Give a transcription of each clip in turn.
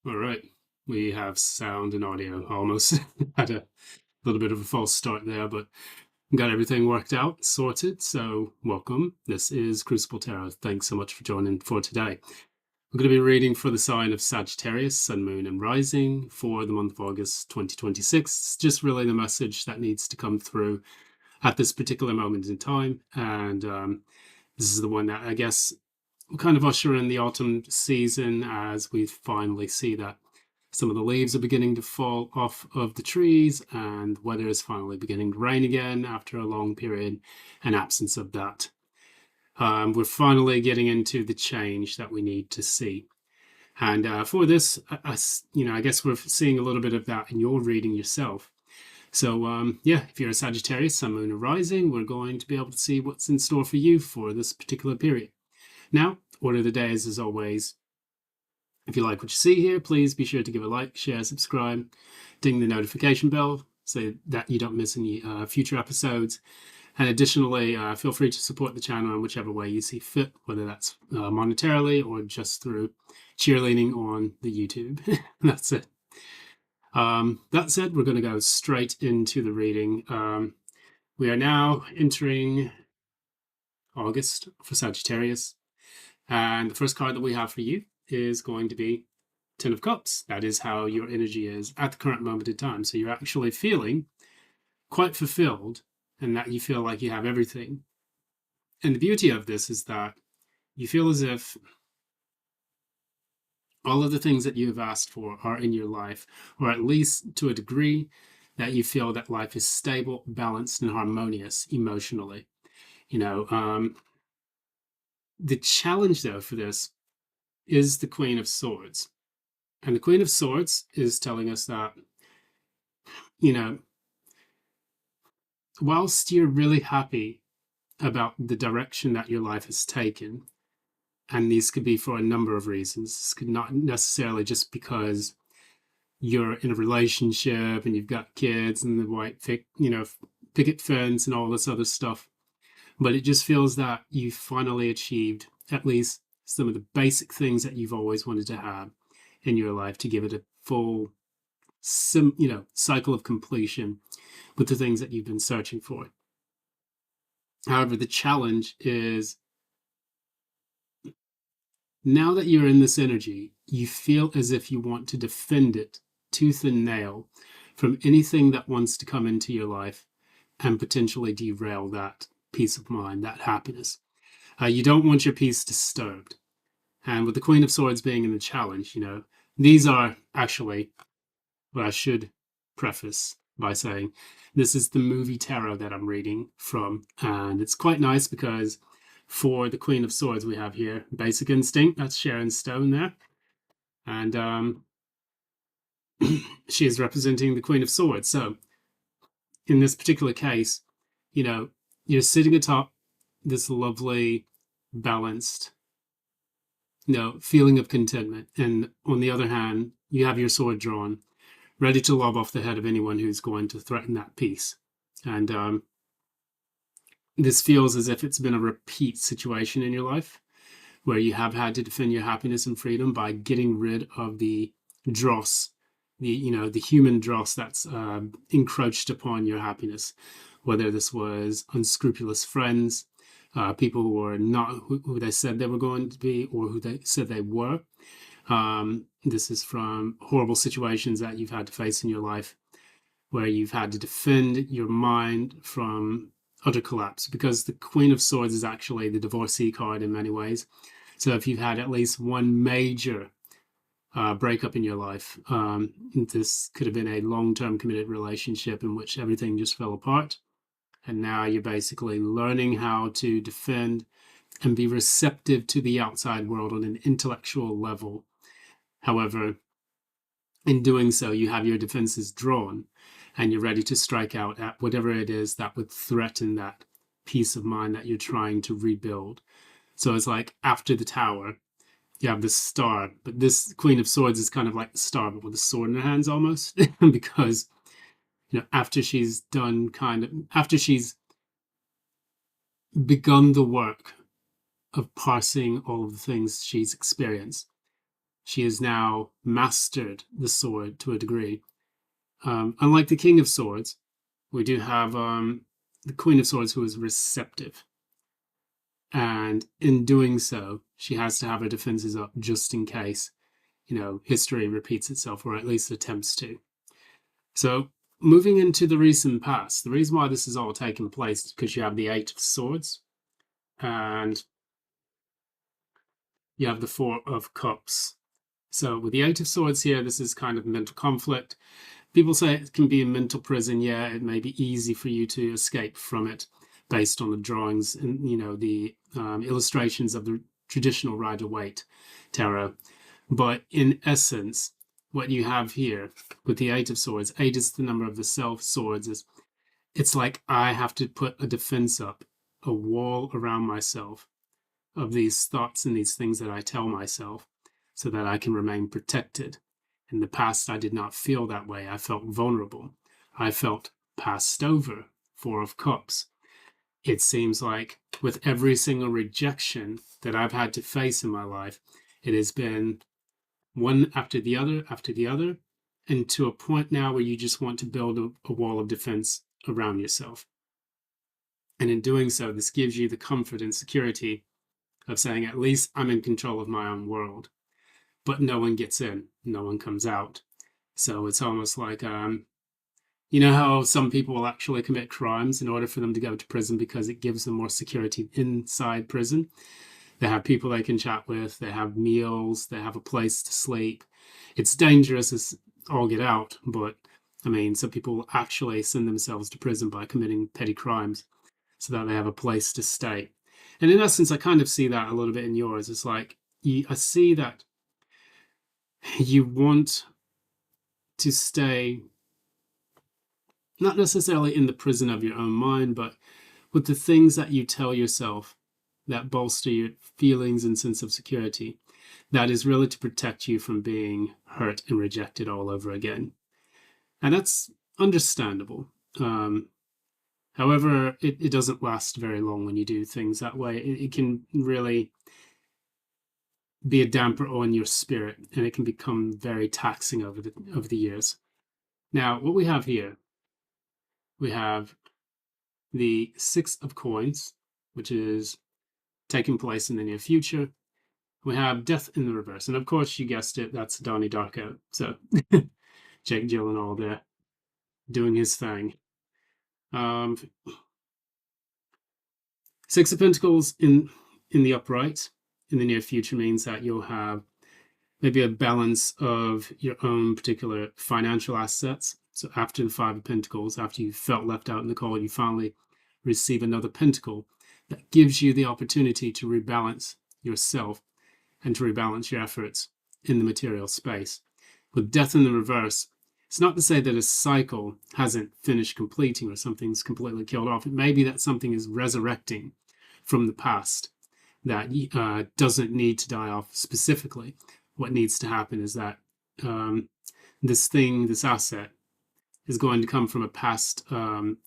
All right, we have sound and audio. Almost had a little bit of a false start there, but got everything worked out, sorted. So, welcome. This is Crucible Tarot. Thanks so much for joining for today. We're going to be reading for the sign of Sagittarius, Sun, Moon, and Rising for the month of August 2026. It's just really the message that needs to come through at this particular moment in time. And this is the one that I guess will kind of usher in the autumn season as we finally see that some of the leaves are beginning to fall off of the trees and weather is finally beginning to rain again after a long period and absence of that. We're finally getting into the change that we need to see. And for this, I guess we're seeing a little bit of that in your reading yourself. So, yeah, if you're a Sagittarius, Sun, Moon, or Rising, we're going to be able to see what's in store for you for this particular period. Now, order of the day is, as always, if you like what you see here, please be sure to give a like, share, subscribe, ding the notification bell so that you don't miss any future episodes. And additionally, feel free to support the channel in whichever way you see fit, whether that's monetarily or just through cheerleading on the YouTube. That's it. That said, we're going to go straight into the reading. We are now entering August for Sagittarius. And the first card that we have for you is going to be Ten of Cups. That is how your energy is at the current moment in time. So you're actually feeling quite fulfilled and that you feel like you have everything. And the beauty of this is that you feel as if all of the things that you have asked for are in your life, or at least to a degree that you feel that life is stable, balanced, and harmonious emotionally. The challenge, though, for this is the Queen of Swords. And the Queen of Swords is telling us that, whilst you're really happy about the direction that your life has taken, and these could be for a number of reasons, this could not necessarily just because you're in a relationship and you've got kids and the picket fence and all this other stuff, but it just feels that you've finally achieved at least some of the basic things that you've always wanted to have in your life to give it a full cycle of completion with the things that you've been searching for. However, the challenge is now that you're in this energy, you feel as if you want to defend it tooth and nail from anything that wants to come into your life and potentially derail that peace of mind, that happiness. You don't want your peace disturbed. And with the Queen of Swords being in the challenge, these are actually what I should preface by saying this is the movie tarot that I'm reading from. And it's quite nice because for the Queen of Swords, we have here Basic Instinct. That's Sharon Stone there. And she is representing the Queen of Swords. So in this particular case, you're sitting atop this lovely, balanced, feeling of contentment. And on the other hand, you have your sword drawn, ready to lob off the head of anyone who's going to threaten that peace. And this feels as if it's been a repeat situation in your life where you have had to defend your happiness and freedom by getting rid of the dross, the human dross that's encroached upon your happiness, whether this was unscrupulous friends, people who were not who they said they were going to be or who they said they were. This is from horrible situations that you've had to face in your life where you've had to defend your mind from utter collapse, because the Queen of Swords is actually the divorcee card in many ways. So if you've had at least one major breakup in your life, this could have been a long-term committed relationship in which everything just fell apart. And now you're basically learning how to defend and be receptive to the outside world on an intellectual level. However, in doing so, you have your defenses drawn and you're ready to strike out at whatever it is that would threaten that peace of mind that you're trying to rebuild. So it's like after the tower, you have this star, but this Queen of Swords is kind of like the star, but with a sword in her hands almost, because after she's begun the work of parsing all of the things she's experienced, She has now mastered the sword to a degree. Unlike the King of Swords, we do have the Queen of Swords, who is receptive. And in doing so, she has to have her defenses up just in case, history repeats itself, or at least attempts to. So moving into the recent past, the reason why this is all taking place is because you have the Eight of Swords and you have the Four of Cups. So with the Eight of Swords here, this is kind of mental conflict. People say it can be a mental prison. Yeah, it may be easy for you to escape from it based on the drawings and, the illustrations of the traditional Rider-Waite tarot. But in essence, what you have here with the Eight of Swords, 8 is the number of the self, swords is, it's like I have to put a defense up, a wall around myself of these thoughts and these things that I tell myself so that I can remain protected. In the past, I did not feel that way. I felt vulnerable. I felt passed over. Four of Cups. It seems like with every single rejection that I've had to face in my life, it has been one after the other, and to a point now where you just want to build a wall of defense around yourself. And in doing so, this gives you the comfort and security of saying, at least I'm in control of my own world. But no one gets in, no one comes out. So it's almost like, how some people will actually commit crimes in order for them to go to prison because it gives them more security inside prison. They have people they can chat with, they have meals, they have a place to sleep. It's dangerous as all get out, but some people will actually send themselves to prison by committing petty crimes so that they have a place to stay. And in essence, I kind of see that a little bit in yours. It's like, I see that you want to stay not necessarily in the prison of your own mind, but with the things that you tell yourself that bolster your feelings and sense of security, that is really to protect you from being hurt and rejected all over again. And that's understandable. However, it doesn't last very long when you do things that way. It can really be a damper on your spirit, and it can become very taxing over the years. Now, what we have here, we have the Six of Coins, which is taking place in the near future. We have Death in the reverse, and of course, you guessed it, that's Donnie Darko. So Jake Gyllenhaal there doing his thing. Six of Pentacles in the upright in the near future means that you'll have maybe a balance of your own particular financial assets. So after the Five of Pentacles, after you felt left out in the cold, you finally receive another pentacle that gives you the opportunity to rebalance yourself and to rebalance your efforts in the material space. With Death in the reverse, it's not to say that a cycle hasn't finished completing or something's completely killed off. It may be that something is resurrecting from the past that doesn't need to die off specifically. What needs to happen is that this asset, is going to come from a past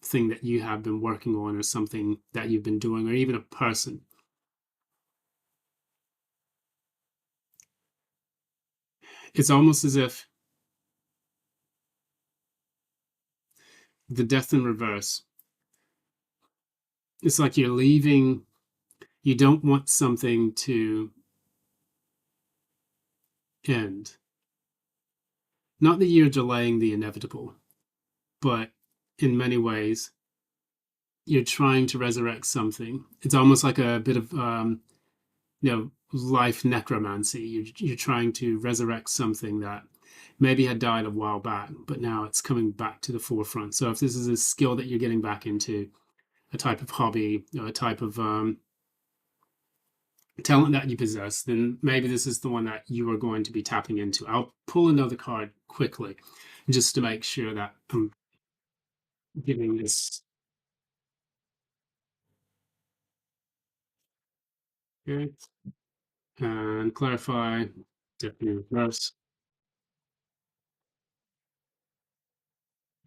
thing that you have been working on, or something that you've been doing, or even a person. It's almost as if the Death in reverse, it's like you're leaving, you don't want something to end. Not that you're delaying the inevitable, but in many ways, you're trying to resurrect something. It's almost like a bit of, life necromancy. You're trying to resurrect something that maybe had died a while back, but now it's coming back to the forefront. So if this is a skill that you're getting back into, a type of hobby, a type of talent that you possess, then maybe this is the one that you are going to be tapping into. I'll pull another card quickly just to make sure that I'm giving this. Okay. And clarify, definitely reverse.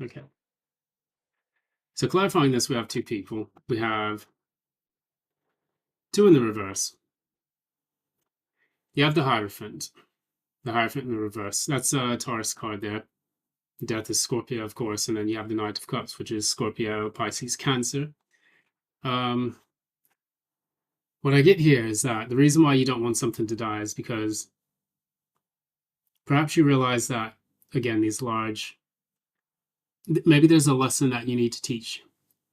Okay. So clarifying this, we have two people. We have two in the reverse. You have the Hierophant. The Hierophant in the reverse. That's a Taurus card there. Death is Scorpio, of course, and then you have the Knight of Cups, which is Scorpio, Pisces, Cancer. What I get here is that the reason why you don't want something to die is because perhaps you realize that, again, these large, maybe there's a lesson that you need to teach.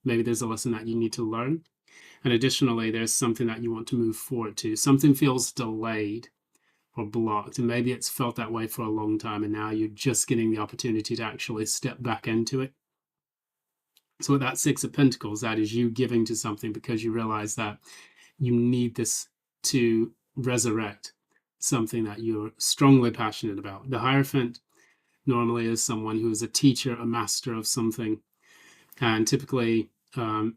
Maybe there's a lesson that you need to learn. And additionally, there's something that you want to move forward to. Something feels delayed or blocked, and maybe it's felt that way for a long time, and now you're just getting the opportunity to actually step back into it. So with that Six of Pentacles, that is you giving to something because you realize that you need this to resurrect something that you're strongly passionate about. The Hierophant normally is someone who is a teacher, a master of something, and typically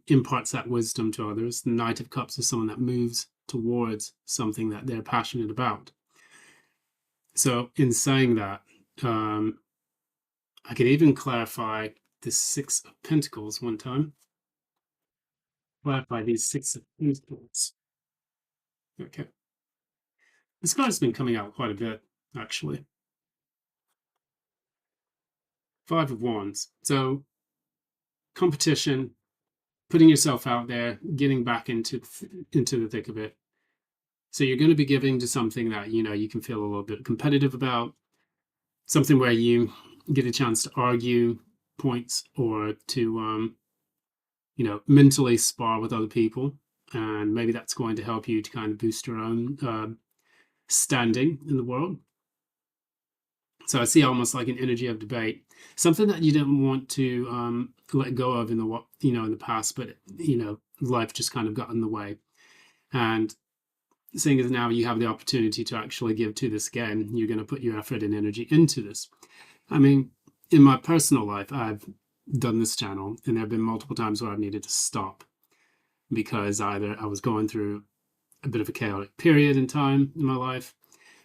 imparts that wisdom to others. The Knight of Cups is someone that moves towards something that they're passionate about. So in saying that, I could even clarify the Six of Pentacles one time. Clarify these Six of Pentacles. Okay. This card's been coming out quite a bit, actually. Five of Wands. So competition, putting yourself out there, getting back into the thick of it. So you're going to be giving to something that, you know, you can feel a little bit competitive about, something where you get a chance to argue points or to, you know, mentally spar with other people. And maybe that's going to help you to kind of boost your own standing in the world. So I see almost like an energy of debate, something that you didn't want to let go of in the, you know, in the past, but, you know, life just kind of got in the way. And seeing as now you have the opportunity to actually give to this again, you're going to put your effort and energy into this. I mean, in my personal life, I've done this channel, and there have been multiple times where I've needed to stop because either I was going through a bit of a chaotic period in time in my life.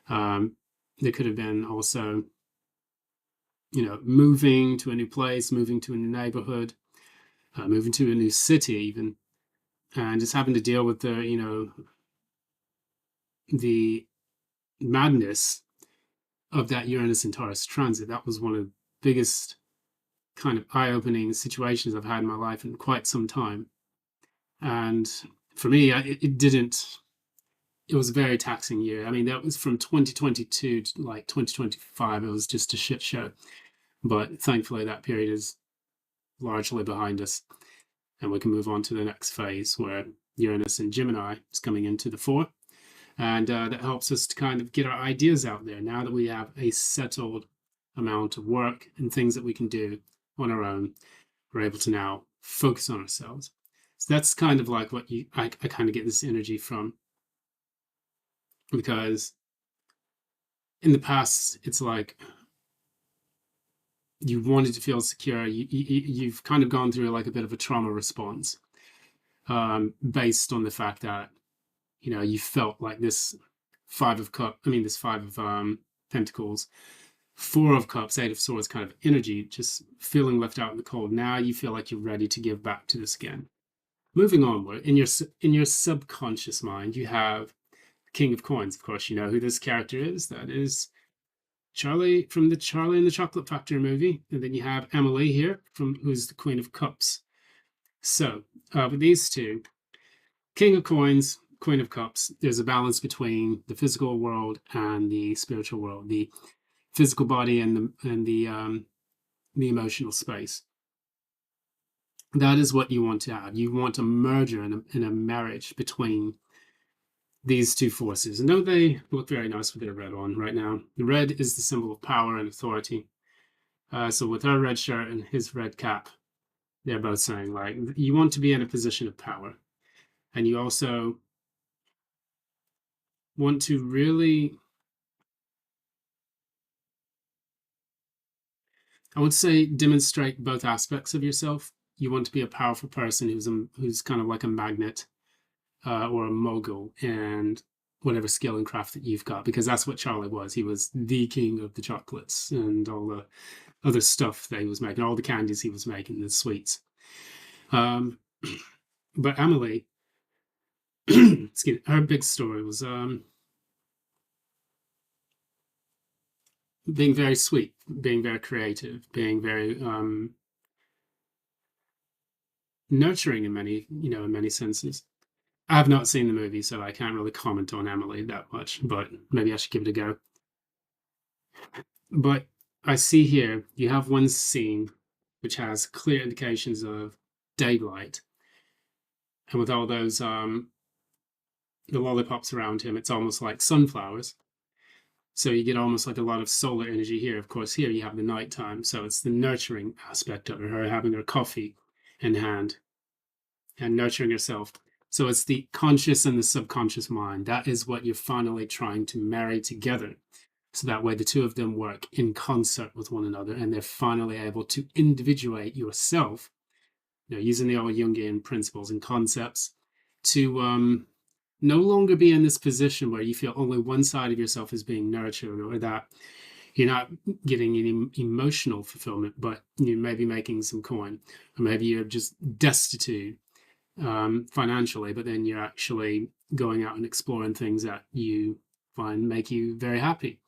There could have been also, you know, moving to a new place, moving to a new neighborhood, moving to a new city even, and just having to deal with the, you know, the madness of that Uranus and Taurus transit. That was one of the biggest kind of eye-opening situations I've had in my life in quite some time. And for me, it was a very taxing year. I mean, that was from 2022 to like 2025. It was just a shit show. But thankfully, that period is largely behind us. And we can move on to the next phase where Uranus and Gemini is coming into the fore. And that helps us to kind of get our ideas out there now that we have a settled amount of work and things that we can do on our own. We're able to now focus on ourselves. So that's kind of like what I kind of get this energy from, because in the past it's like you wanted to feel secure. You've kind of gone through like a bit of a trauma response based on the fact that, you know, you felt like this Five of Pentacles, Four of Cups, Eight of Swords kind of energy, just feeling left out in the cold. Now you feel like you're ready to give back to this again. Moving onward, in your subconscious mind, you have King of Coins. Of course, you know who this character is. That is Charlie from the Charlie and the Chocolate Factory movie. And then you have Emily here, who's the Queen of Cups. So with these two, King of Coins, Queen of Cups, there's a balance between the physical world and the spiritual world, the physical body and the emotional space. That is what you want to have. You want a merger and a marriage between these two forces. And don't they look very nice with their red on right now? The red is the symbol of power and authority. So with her red shirt and his red cap, they're both saying, like, you want to be in a position of power. And you also want to really, I would say, demonstrate both aspects of yourself. You want to be a powerful person who's kind of like a magnet or a mogul, and whatever skill and craft that you've got, because that's what Charlie was. He was the king of the chocolates and all the other stuff that he was making, all the candies he was making, the sweets. But Emily, excuse me, her big story was being very sweet, being very creative, being very nurturing in many, in many senses. I have not seen the movie, so I can't really comment on Emily that much, but maybe I should give it a go. But I see here you have one scene which has clear indications of daylight, and with all those the lollipops around him, it's almost like sunflowers. So you get almost like a lot of solar energy here. Of course, here you have the nighttime, so it's the nurturing aspect of her having her coffee in hand and nurturing herself. So it's the conscious and the subconscious mind. That is what you're finally trying to marry together. So that way the two of them work in concert with one another and they're finally able to individuate yourself, using the old Jungian principles and concepts to no longer be in this position where you feel only one side of yourself is being nurtured, or that you're not getting any emotional fulfillment, but you may be making some coin, or maybe you're just destitute financially, but then you're actually going out and exploring things that you find make you very happy.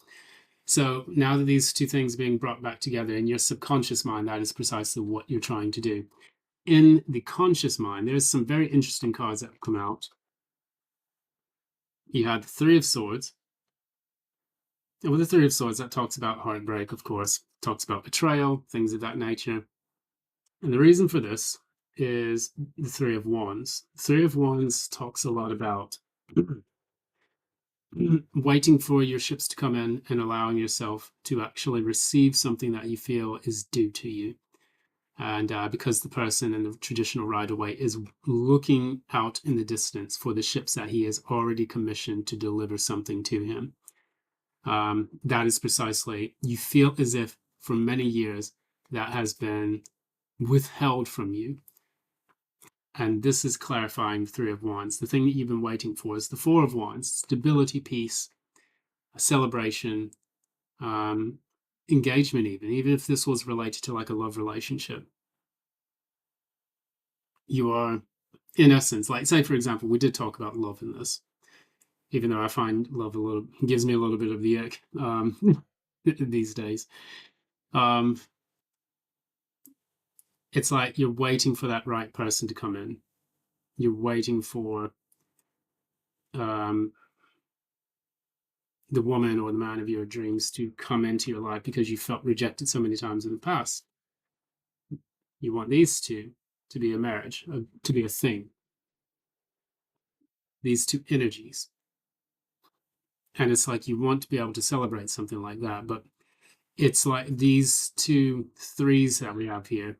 So now that these two things are being brought back together in your subconscious mind, that is precisely what you're trying to do. In the conscious mind, there's some very interesting cards that have come out. You had the Three of Swords. And with the Three of Swords, that talks about heartbreak, of course, talks about betrayal, things of that nature. And the reason for this is the Three of Wands. The Three of Wands talks a lot about waiting for your ships to come in and allowing yourself to actually receive something that you feel is due to you. And because the person in the traditional Rider-Waite is looking out in the distance for the ships that he has already commissioned to deliver something to him. That is precisely, you feel as if for many years that has been withheld from you. And this is clarifying the Three of Wands. The thing that you've been waiting for is the Four of Wands: stability, peace, a celebration, engagement, even if this was related to like a love relationship. You are, in essence, like, say, for example, we did talk about love in this, even though I find love gives me a little bit of the ick these days. It's like you're waiting for that right person to come in. You're waiting for the woman or the man of your dreams to come into your life because you felt rejected so many times in the past. You want these two to be a marriage, to be a thing. These two energies. And it's like you want to be able to celebrate something like that, but it's like these two threes that we have here.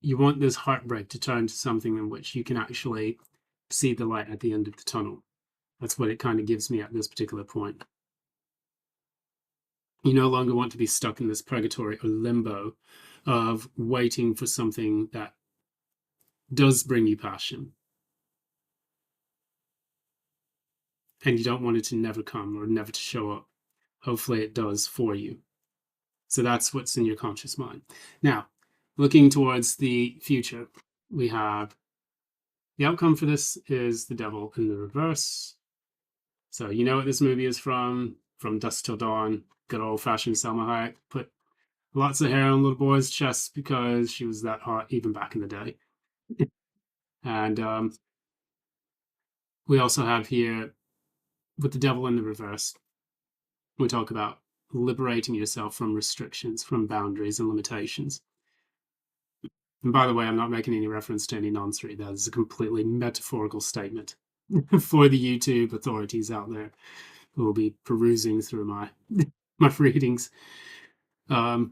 You want this heartbreak to turn to something in which you can actually see the light at the end of the tunnel. That's what it kind of gives me at this particular point. You no longer want to be stuck in this purgatory or limbo of waiting for something that does bring you passion. And you don't want it to never come or never to show up. Hopefully it does for you. So that's what's in your conscious mind. Now, looking towards the future, we have the outcome for this is the Devil in the reverse. So you know what this movie is from Dusk Till Dawn. Good old-fashioned Selma Hayek. Put lots of hair on little boys' chests because she was that hot even back in the day. And we also have here, with the Devil in the reverse, we talk about liberating yourself from restrictions, from boundaries and limitations. And by the way, I'm not making any reference to any nonsense. That is a completely metaphorical statement for the YouTube authorities out there who will be perusing through my readings. We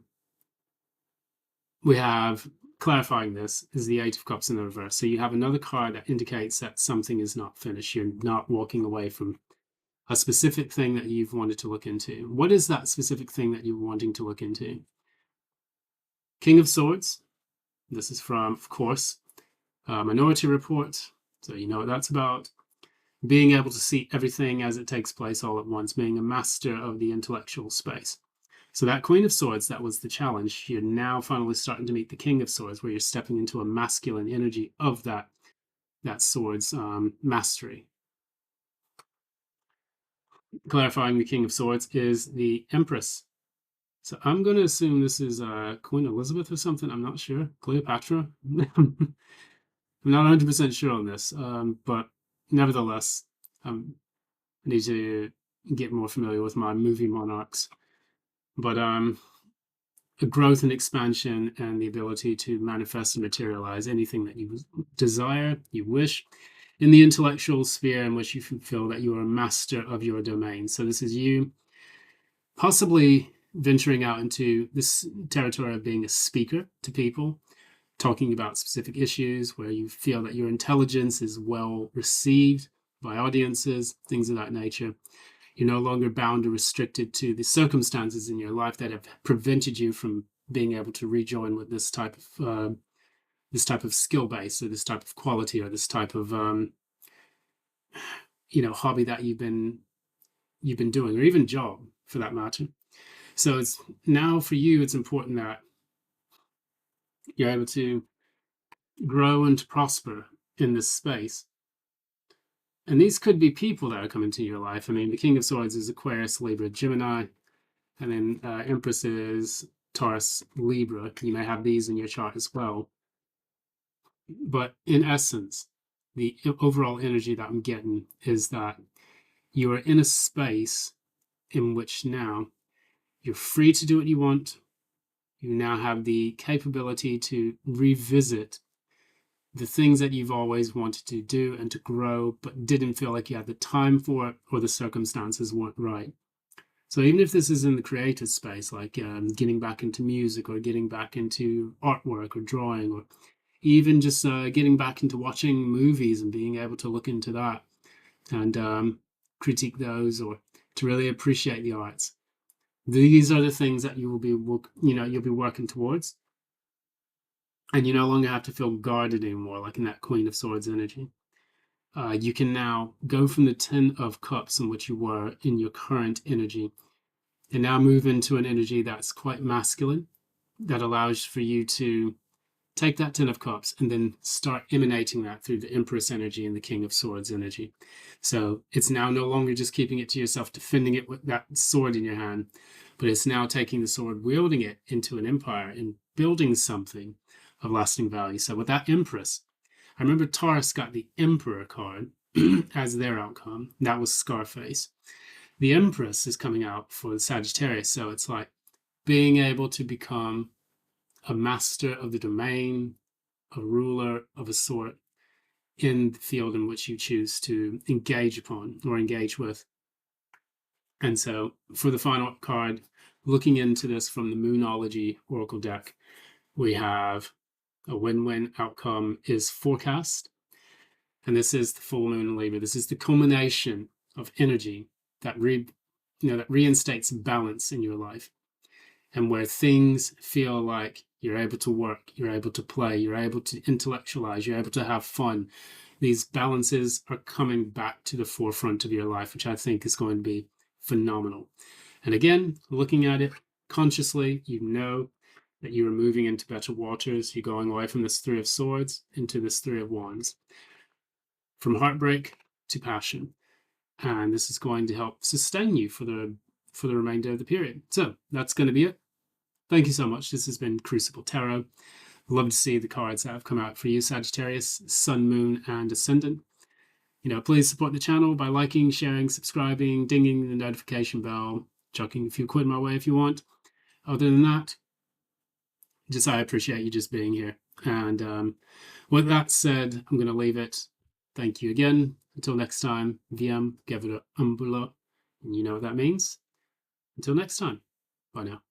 have, clarifying this, is the Eight of Cups in the reverse. So you have another card that indicates that something is not finished. You're not walking away from a specific thing that you've wanted to look into. What is that specific thing that you're wanting to look into? King of Swords. This is from, of course, Minority Report. So you know what that's about. Being able to see everything as it takes place all at once, being a master of the intellectual space. So that Queen of Swords, that was the challenge. You're now finally starting to meet the King of Swords, where you're stepping into a masculine energy of that sword's mastery. clarifying the King of Swords, is the Empress. So I'm going to assume this is Queen Elizabeth or something. I'm not sure. Cleopatra? I'm not 100% sure on this, but nevertheless, I need to get more familiar with my movie monarchs. But a growth and expansion and the ability to manifest and materialize anything that you desire, you wish, in the intellectual sphere in which you feel that you are a master of your domain. So this is you possibly venturing out into this territory of being a speaker to people, talking about specific issues where you feel that your intelligence is well received by audiences, things of that nature. You're no longer bound or restricted to the circumstances in your life that have prevented you from being able to rejoin with this type of skill base, or this type of quality, or this type of hobby that you've been doing, or even job for that matter. So it's now for you, it's important that you're able to grow and to prosper in this space. And these could be people that are coming to your life. I mean, the King of Swords is Aquarius, Libra, Gemini, and then Empress is Taurus, Libra. You may have these in your chart as well. But in essence, the overall energy that I'm getting is that you are in a space in which now you're free to do what you want. You now have the capability to revisit the things that you've always wanted to do and to grow, but didn't feel like you had the time for it, or the circumstances weren't right. So even if this is in the creative space, like getting back into music, or getting back into artwork or drawing, or even just getting back into watching movies and being able to look into that and critique those, or to really appreciate the arts. These are the things that you'll be working towards. And you no longer have to feel guarded anymore, like in that Queen of Swords energy. You can now go from the 10 of Cups in which you were in your current energy, and now move into an energy that's quite masculine, that allows for you to take that 10 of Cups and then start emanating that through the Empress energy and the King of Swords energy. So it's now no longer just keeping it to yourself, defending it with that sword in your hand, but it's now taking the sword, wielding it into an empire and building something of lasting value. So with that Empress, I remember Taurus got the Emperor card as their outcome. That was Scarface. The Empress is coming out for the Sagittarius. So it's like being able to become a master of the domain, a ruler of a sort in the field in which you choose to engage upon or engage with. And so for the final card, looking into this from the Moonology Oracle deck, we have a win-win outcome is forecast. And this is the full moon in Libra. This is the culmination of energy that reinstates balance in your life, and where things feel like you're able to work, you're able to play, you're able to intellectualize, you're able to have fun. These balances are coming back to the forefront of your life, which I think is going to be phenomenal. And again, looking at it consciously, you know that you are moving into better waters. You're going away from this Three of Swords into this Three of Wands, from heartbreak to passion. And this is going to help sustain you for the remainder of the period. So that's going to be it. Thank you so much. This has been Crucible Tarot. Love to see the cards that have come out for you, Sagittarius, Sun, Moon, and Ascendant. Please support the channel by liking, sharing, subscribing, dinging the notification bell, chucking a few quid my way if you want. Other than that, I appreciate you just being here. And with that said, I'm going to leave it. Thank you again. Until next time, VIAM, GEVURAH, AMBULO. And you know what that means. Until next time. Bye now.